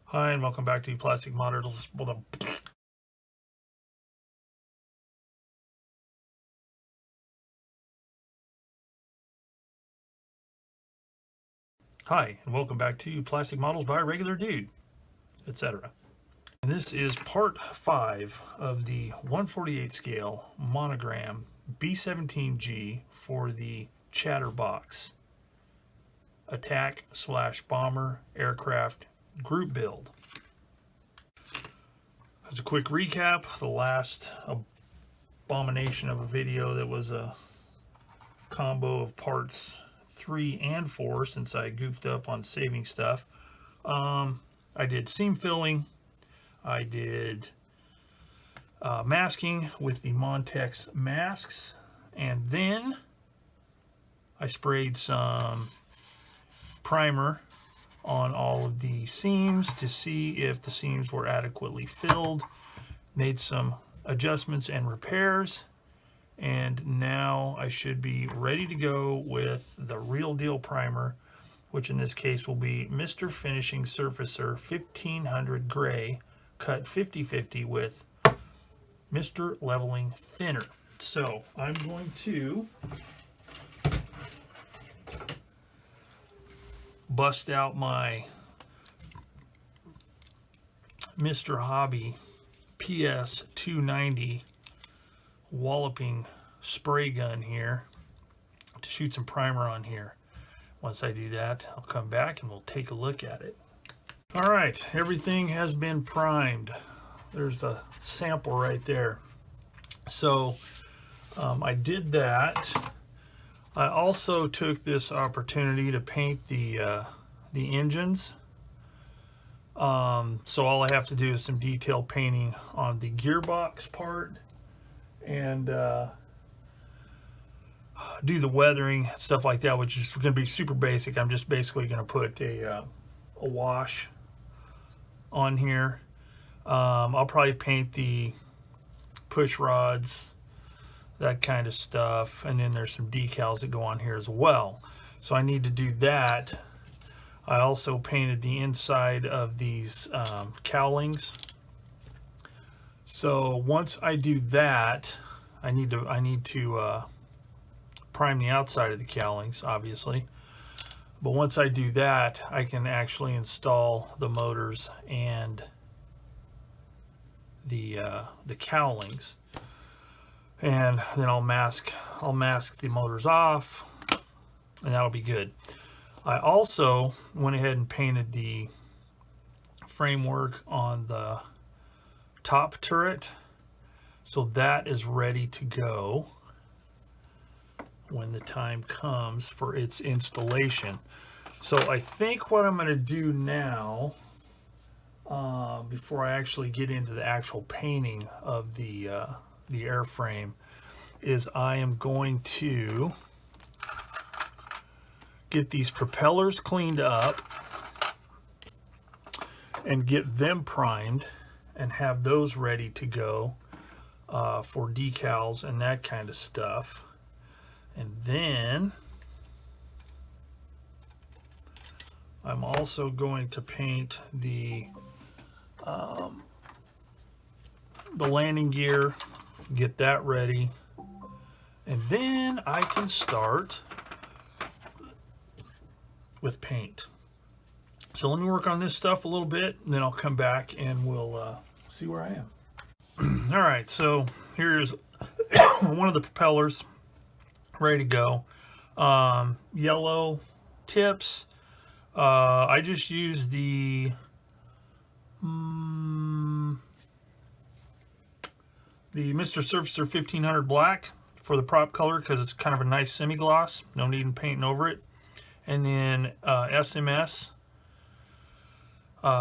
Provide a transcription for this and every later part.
Hi, and welcome back to Plastic Models. Hi, and welcome back to Plastic Models by a Regular Dude, etc. And this is part 5 of the 148 scale Monogram B-17G for the Chatterbox attack/bomber aircraft group build. As a quick recap, the last abomination of a video that was a combo of parts 3 and 4, since I goofed up on saving stuff. I did seam filling, I did masking with the Montex masks, and then I sprayed some primer on all of the seams to see if the seams were adequately filled, made some adjustments and repairs, and now I should be ready to go with the real deal primer, which in this case will be Mr. Finishing Surfacer 1500 Gray, cut 50/50 with Mr. Leveling Thinner. So I'm going to bust out my Mr. Hobby PS 290 walloping spray gun here to shoot some primer on here. Once I do that, I'll come back and we'll take a look at it. All right, everything has been primed. There's a sample right there. So I did that. I also took this opportunity to paint the engines. So all I have to do is some detail painting on the gearbox part and do the weathering, stuff like that, which is going to be super basic. I'm just basically going to put a wash on here. I'll probably paint the push rods, that kind of stuff, and then there's some decals that go on here as well. So I need to do that. I also painted the inside of these cowlings. So once I do that, I need to prime the outside of the cowlings, obviously. But once I do that, I can actually install the motors and the cowlings, and then I'll mask the motors off, and that'll be good. I also went ahead and painted the framework on the top turret, so that is ready to go when the time comes for its installation. So I think what I'm going to do now, before I actually get into the actual painting of the airframe, is I am going to get these propellers cleaned up and get them primed and have those ready to go for decals and that kind of stuff. And then I'm also going to paint the landing gear, get that ready, and then I can start with paint. So let me work on this stuff a little bit, and then I'll come back and we'll see where I am. All right, so here's one of the propellers ready to go. Yellow tips. I just used the Mr. Surfacer 1500 black for the prop color because it's kind of a nice semi-gloss. No need in painting over it. And then SMS,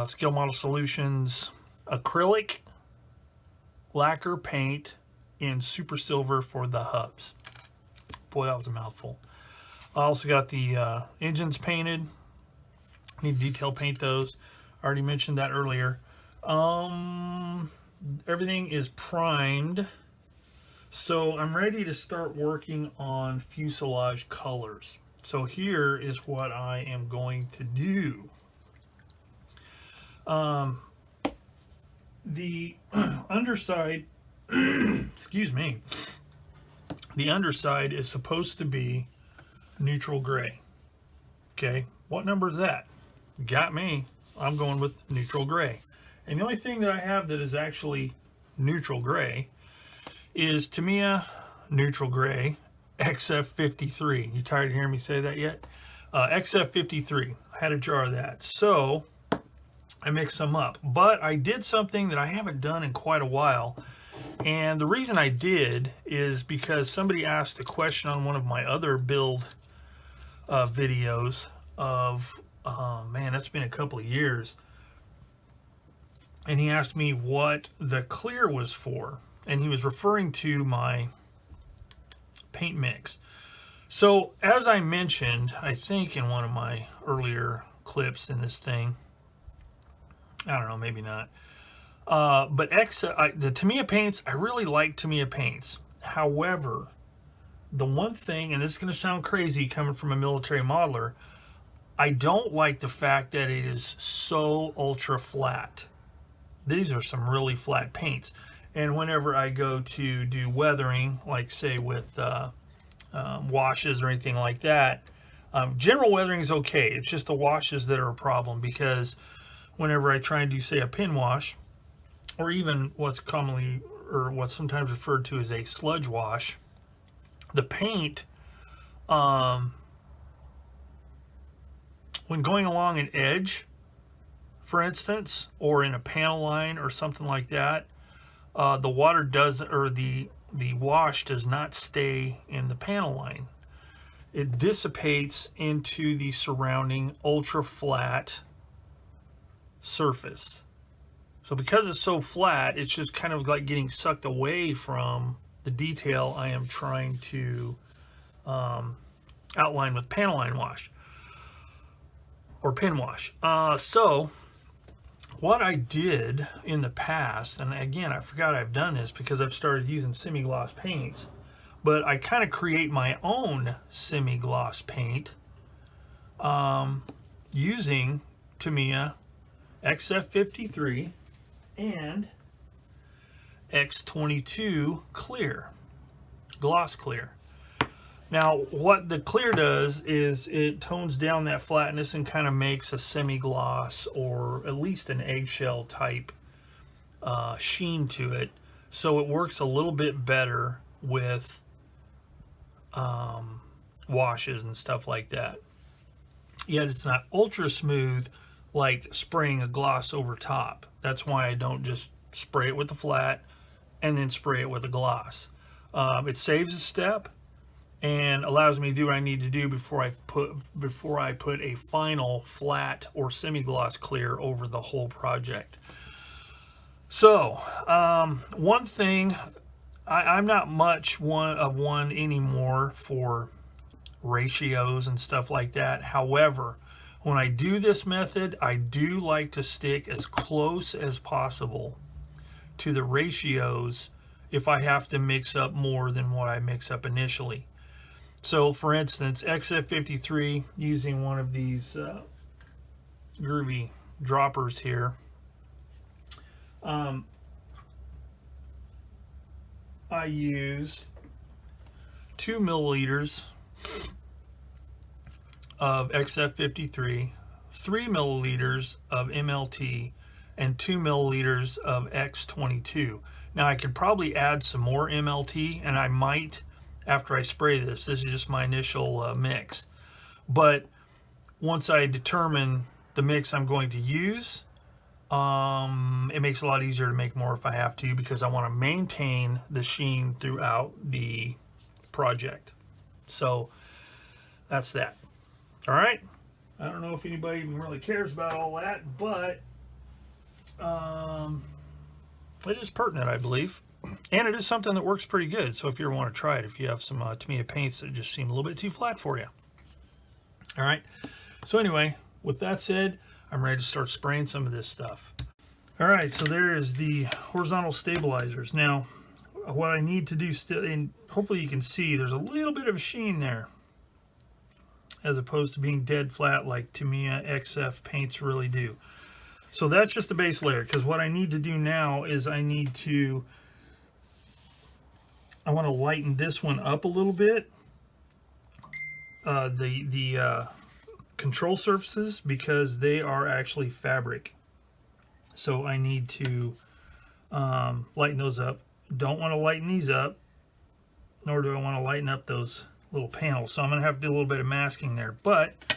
Scale Model Solutions acrylic lacquer paint in super silver for the hubs. Boy, that was a mouthful. I also got the engines painted. Need to detail paint those. I already mentioned that earlier. Everything is primed, so I'm ready to start working on fuselage colors. So here is what I am going to do. The underside, excuse me, the underside is supposed to be neutral gray. Okay, what number is that? Got me. I'm going with neutral gray. And the only thing that I have that is actually neutral gray is Tamiya neutral gray XF53. You tired of hearing me say that yet? XF53. I had a jar of that. So I mixed some up. But I did something that I haven't done in quite a while. And the reason I did is because somebody asked a question on one of my other build videos of, man, that's been a couple of years. And he asked me what the clear was for. And he was referring to my paint mix. So as I mentioned, I think in one of my earlier clips in this thing, I don't know, maybe not. But the Tamiya paints, I really like Tamiya paints. However, the one thing, and this is going to sound crazy coming from a military modeler, I don't like the fact that it is so ultra flat. These are some really flat paints. And whenever I go to do weathering, like say with washes or anything like that, general weathering is okay. It's just the washes that are a problem, because whenever I try and do, say, a pin wash, or even what's commonly, or what's sometimes referred to as a sludge wash, the paint, when going along an edge, for instance, or in a panel line or something like that, the water does, or the wash does not stay in the panel line. It dissipates into the surrounding ultra flat surface. So because it's so flat, it's just kind of like getting sucked away from the detail I am trying to outline with panel line wash or pin wash. So what I did in the past, and again, I forgot I've done this because I've started using semi-gloss paints, but I kind of create my own semi-gloss paint using Tamiya XF53 and X22 clear, gloss clear. Now, what the clear does is it tones down that flatness and kind of makes a semi-gloss, or at least an eggshell type sheen to it, so it works a little bit better with washes and stuff like that. Yet it's not ultra smooth like spraying a gloss over top. That's why I don't just spray it with the flat and then spray it with a gloss. It saves a step and allows me to do what I need to do before I put a final flat or semi-gloss clear over the whole project. So one thing, I'm not much one anymore for ratios and stuff like that. However, when I do this method, I do like to stick as close as possible to the ratios if I have to mix up more than what I mix up initially. So for instance, XF53, using one of these groovy droppers here, I used 2 milliliters of XF53, 3 milliliters of MLT, and 2 milliliters of X22. Now I could probably add some more MLT, and I might after I spray this. This is just my initial mix. But once I determine the mix I'm going to use, it makes it a lot easier to make more if I have to, because I want to maintain the sheen throughout the project. So that's that. All right. I don't know if anybody even really cares about all that, but it is pertinent, I believe. And it is something that works pretty good. So if you ever want to try it, if you have some Tamiya paints that just seem a little bit too flat for you. All right. So anyway, with that said, I'm ready to start spraying some of this stuff. All right. So there is the horizontal stabilizers. Now, what I need to do still, and hopefully you can see, there's a little bit of a sheen there, as opposed to being dead flat like Tamiya XF paints really do. So that's just the base layer, because what I need to do now is I want to lighten this one up a little bit. The control surfaces, because they are actually fabric. So I need to lighten those up. Don't want to lighten these up, nor do I want to lighten up those little panels. So I'm going to have to do a little bit of masking there. But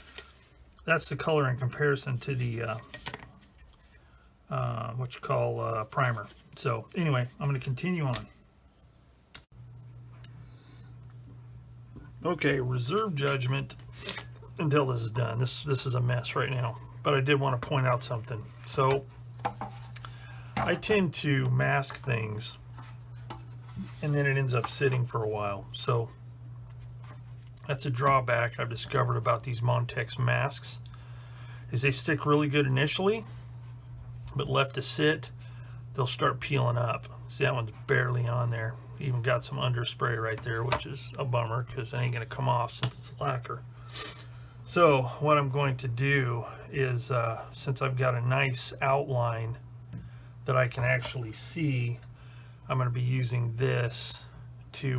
that's the color in comparison to the primer. So anyway, I'm going to continue on. Okay, reserve judgment until this is done. This is a mess right now, but I did want to point out something. So I tend to mask things and then it ends up sitting for a while. So that's a drawback I've discovered about these Montex masks, is they stick really good initially, but left to sit, they'll start peeling up. See, that one's barely on there. Even got some underspray right there, which is a bummer because it ain't gonna come off since it's lacquer. So what I'm going to do is, since I've got a nice outline that I can actually see, I'm going to be using this to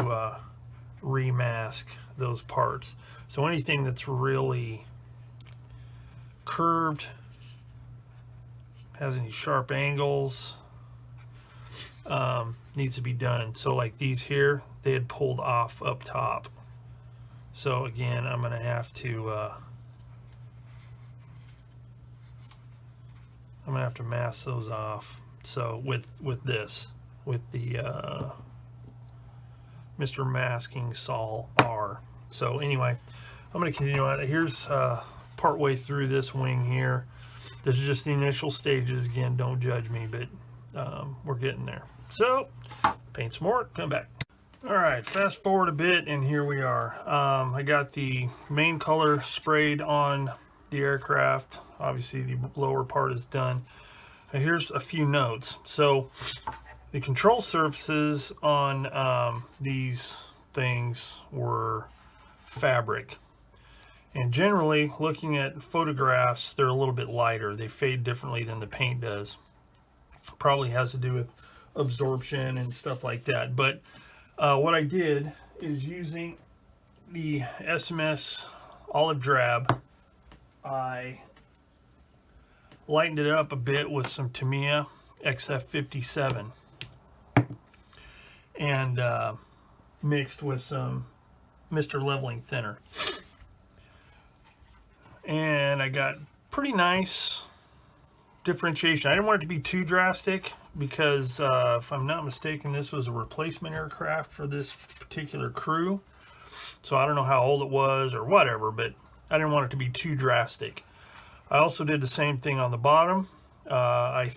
remask those parts. So anything that's really curved, has any sharp angles, needs to be done. So like these here, they had pulled off up top. So again, I'm going to have to mask those off. So with the Mr. Masking Sol R. So anyway, I'm going to continue on. Here's part way through this wing here. This is just the initial stages. Again, don't judge me, but we're getting there. So paint some more, come back. All right, fast forward a bit, and here we are. I got the main color sprayed on the aircraft. Obviously, the lower part is done. And here's a few notes. So the control surfaces on these things were fabric. And generally, looking at photographs, they're a little bit lighter. They fade differently than the paint does. Probably has to do with absorption and stuff like that. But what I did is, using the SMS olive drab, I lightened it up a bit with some Tamiya XF57 and mixed with some Mr. Leveling Thinner. And I got pretty nice differentiation. I didn't want it to be too drastic because if I'm not mistaken, this was a replacement aircraft for this particular crew. So I don't know how old it was or whatever, but I didn't want it to be too drastic. I also did the same thing on the bottom. I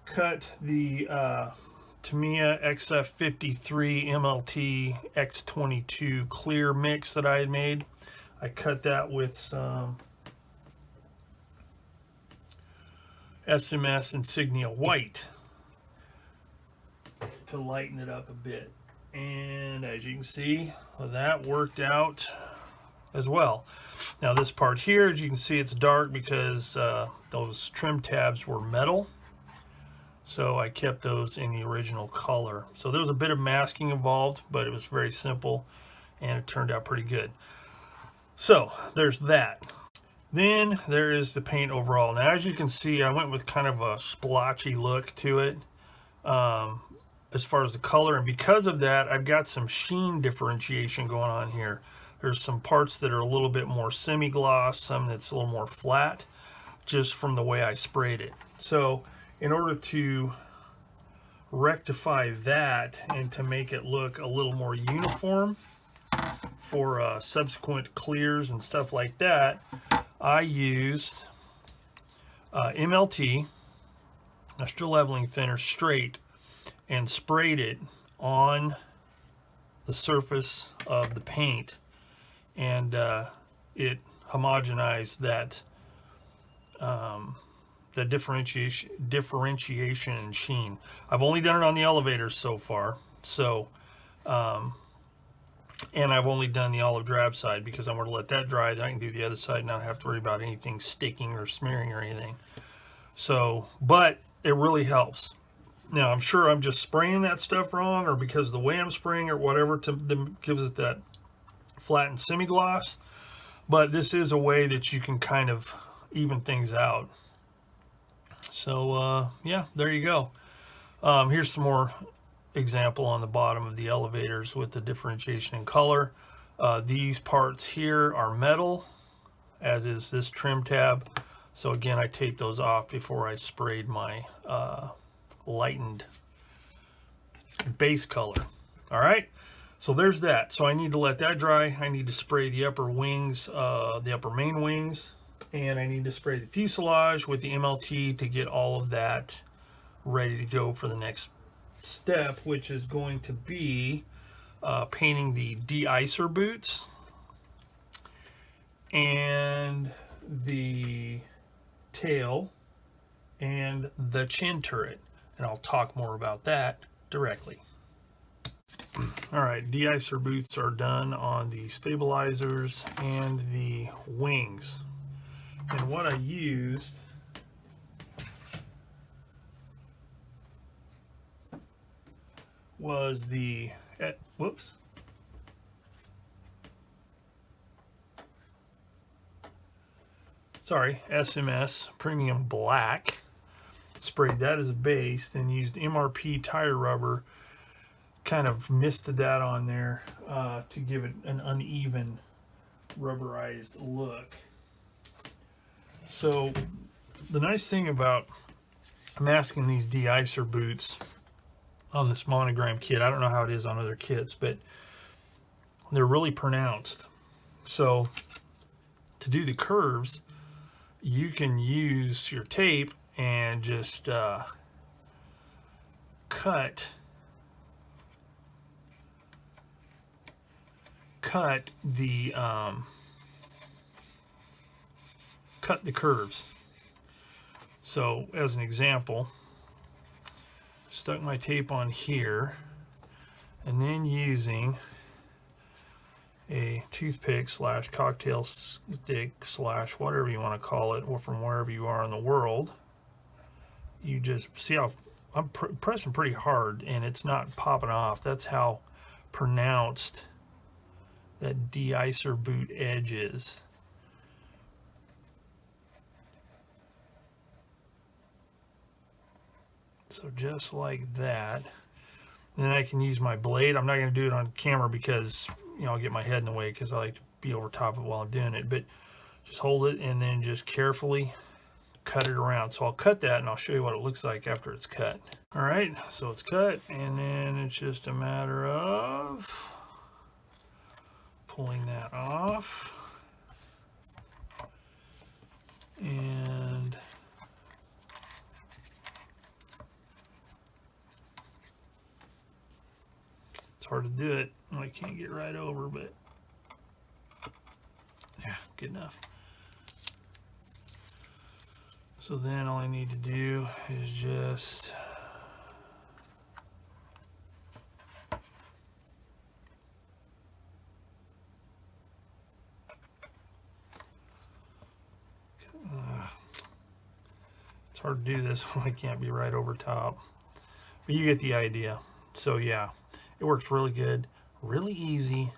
cut the Tamiya XF53 MLT X22 clear mix that I had made. I cut that with some SMS Insignia White to lighten it up a bit. And as you can see, that worked out as well. Now this part here, as you can see, it's dark because those trim tabs were metal. So I kept those in the original color. So there was a bit of masking involved, but it was very simple and it turned out pretty good. So there's that. Then there is the paint overall. Now as you can see, I went with kind of a splotchy look to it as far as the color, and because of that, I've got some sheen differentiation going on here. There's some parts that are a little bit more semi-gloss, some that's a little more flat, just from the way I sprayed it. So in order to rectify that and to make it look a little more uniform for subsequent clears and stuff like that, I used MLT, Mr. Leveling Thinner, straight, and sprayed it on the surface of the paint, and it homogenized that the differentiation and sheen. I've only done it on the elevators so far, so And I've only done the olive drab side because I'm going to let that dry. Then I can do the other side and not have to worry about anything sticking or smearing or anything. So, but it really helps. Now, I'm sure I'm just spraying that stuff wrong, or because of the way I'm spraying or whatever, gives it that flat and semi-gloss. But this is a way that you can kind of even things out. So, yeah, there you go. Here's some more example on the bottom of the elevators with the differentiation in color. These parts here are metal, as is this trim tab. So again, I taped those off before I sprayed my lightened base color. All right, so there's that. So I need to let that dry. I need to spray the upper wings, the upper main wings, and I need to spray the fuselage with the MLT to get all of that ready to go for the next step, which is going to be painting the de-icer boots and the tail and the chin turret, and I'll talk more about that directly. All right, de-icer boots are done on the stabilizers and the wings, and what I used was the SMS Premium Black. Sprayed that as a base, then used MRP tire rubber, kind of misted that on there to give it an uneven rubberized look. So the nice thing about masking these de-icer boots on this Monogram kit, I don't know how it is on other kits, but they're really pronounced. So to do the curves, you can use your tape and just cut the curves. So as an example, stuck my tape on here, and then using a toothpick slash cocktail stick slash whatever you want to call it, or from wherever you are in the world, you just see how I'm pressing pretty hard and it's not popping off. That's how pronounced that de-icer boot edge is. So just like that. And then I can use my blade. I'm not going to do it on camera because, you know, I'll get my head in the way because I like to be over top of it while I'm doing it. But just hold it and then just carefully cut it around. So I'll cut that and I'll show you what it looks like after it's cut. All right, so it's cut, and then it's just a matter of pulling that off. And it's hard to do it when I can't get right over, but yeah, good enough. So then all I need to do is just it's hard to do this when I can't be right over top, but you get the idea. So yeah, it works really good, really easy,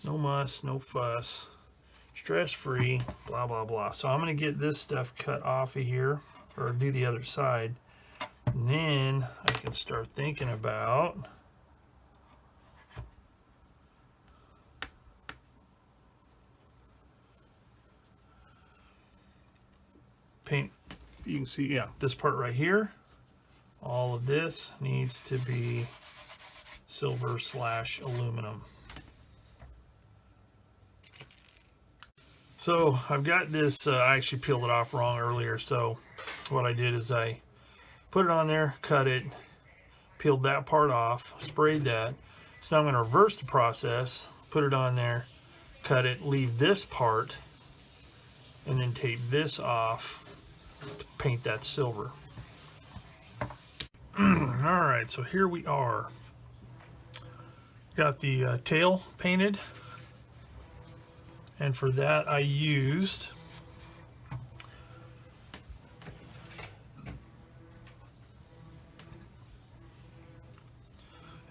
no muss, no fuss, stress-free, blah blah blah. So I'm going to get this stuff cut off of here, or do the other side, and then I can start thinking about paint. You can see, yeah, this part right here, all of this needs to be silver / aluminum. So I've got this, I actually peeled it off wrong earlier, so what I did is I put it on there, cut it, peeled that part off, sprayed that. So now I'm going to reverse the process, put it on there, cut it, leave this part, and then tape this off to paint that silver. Alright, so here we are. Got the tail painted, and for that I used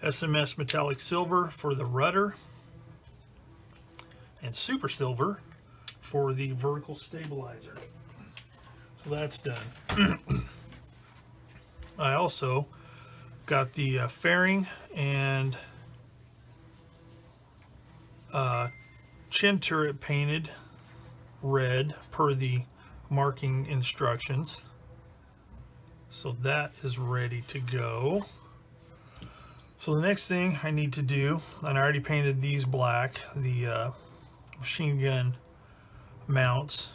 SMS metallic silver for the rudder and super silver for the vertical stabilizer. So that's done. I also got the fairing and chin turret painted red per the marking instructions. So that is ready to go. So the next thing I need to do, and I already painted these black, the machine gun mounts.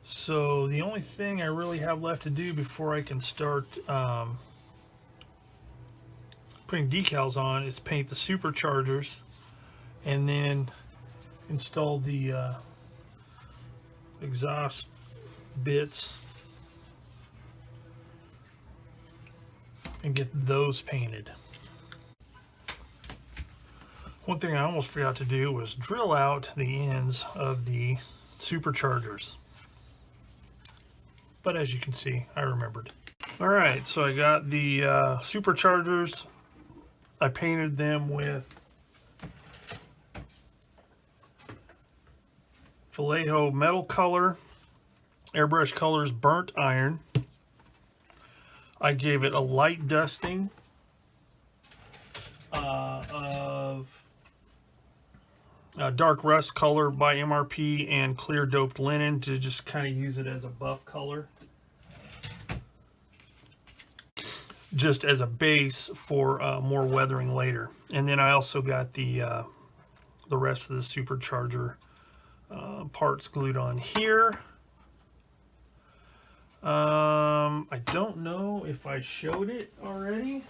So the only thing I really have left to do before I can start putting decals on is paint the superchargers and then install the exhaust bits and get those painted. One thing I almost forgot to do was drill out the ends of the superchargers. But as you can see, I remembered. Alright, so I got the superchargers. I painted them with Vallejo metal color, Airbrush Colors burnt iron. I gave it a light dusting of dark rust color by MRP and clear doped linen to just kind of use it as a buff color, just as a base for more weathering later. And then I also got the rest of the supercharger parts glued on here. I don't know if I showed it already,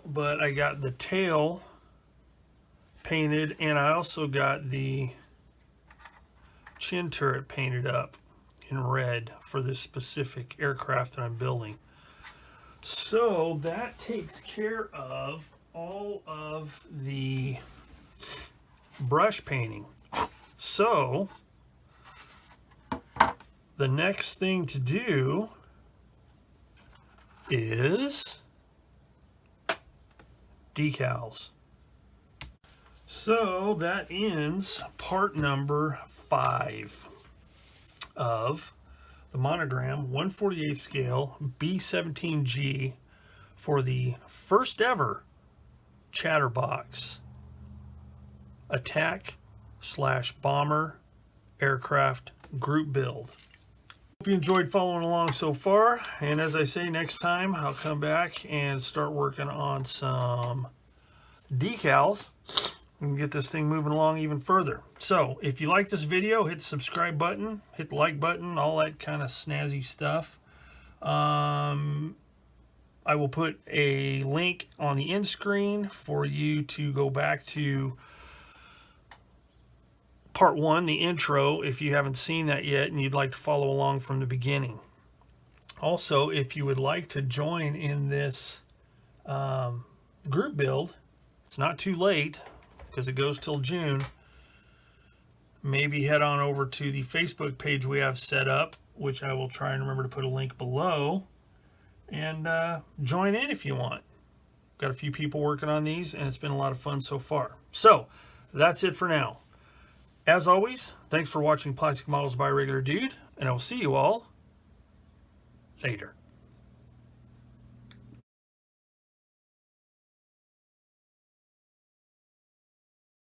but I got the tail painted, and I also got the chin turret painted up in red for this specific aircraft that I'm building. So that takes care of all of the brush painting. So the next thing to do is decals. So that ends part number 5 of the Monogram 1/48 scale B-17G for the first ever Chatterbox attack/bomber aircraft group build. Hope you enjoyed following along so far, and as I say, next time I'll come back and start working on some decals and get this thing moving along even further. So if you like this video, hit the subscribe button, hit the like button, all that kind of snazzy stuff. I will put a link on the end screen for you to go back to part 1, the intro, if you haven't seen that yet and you'd like to follow along from the beginning. Also, if you would like to join in this group build, it's not too late because it goes till June. Maybe head on over to the Facebook page we have set up, which I will try and remember to put a link below, and join in if you want. Got a few people working on these, and it's been a lot of fun so far. So that's it for now. As always, thanks for watching Plastic Models by Regular Dude, and I will see you all later.